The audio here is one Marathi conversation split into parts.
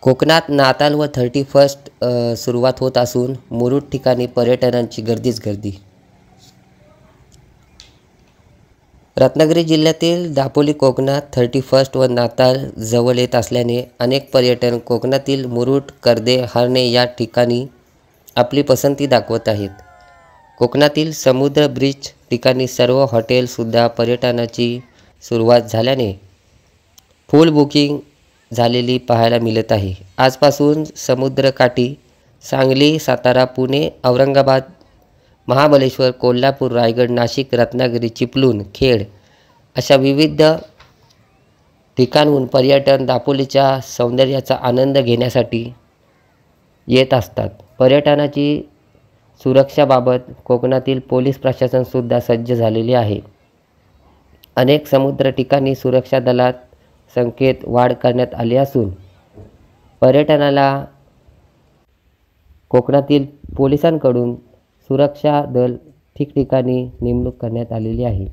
कोकणात नाताळ व 31st सुरुवात होत असून मुरुड ठिकाणी पर्यटनांची गर्दीच गर्दी. रत्नागिरी जिल्ह्यातील दापोली कोकणात 31st व नाताळ जवळ येत असल्याने अनेक पर्यटन कोकणातील मुरुड, कर्दे, हर्णे या ठिकाणी आपली पसंती दाखवत आहेत. कोकणातील समुद्र ब्रीच ठिकाणी सर्व हॉटेलसुद्धा पर्यटनाची सुरुवात झाल्याने फुल बुकिंग झालेली पाहायला मिळत आहे. आजपासून समुद्रकाठी सांगली, सातारा, पुणे, औरंगाबाद, महाबळेश्वर, कोल्हापूर, रायगड, नाशिक, रत्नागिरी, चिपळूण, खेड अशा विविध ठिकाणहून पर्यटन दापोलीच्या सौंदर्याचा आनंद घेण्यासाठी येत असतात. पर्यटनाची सुरक्षाबाबत कोकणातील पोलीस प्रशासनसुद्धा सज्ज झालेले आहे. अनेक समुद्र ठिकाणी सुरक्षा दलात संख्येत वाढ करण्यात आली असून पर्यटनाला कोकणातील पोलिसांकडून सुरक्षा दल ठिकठिकाणी नेमणूक करण्यात आलेली आहे.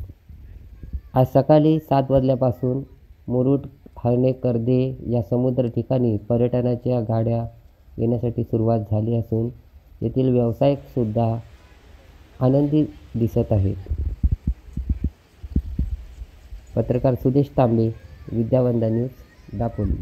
आज सकाळी 7 वाजल्यापासून मुरुड, हर्णे, कर्दे या समुद्र ठिकाणी पर्यटनाच्या गाड्या येण्यासाठी सुरुवात झाली असून येथील व्यावसायिकसुद्धा आनंदी दिसत आहेत. पत्रकार सुदेश तांबे, विद्यावंदना न्यूज, दापोली.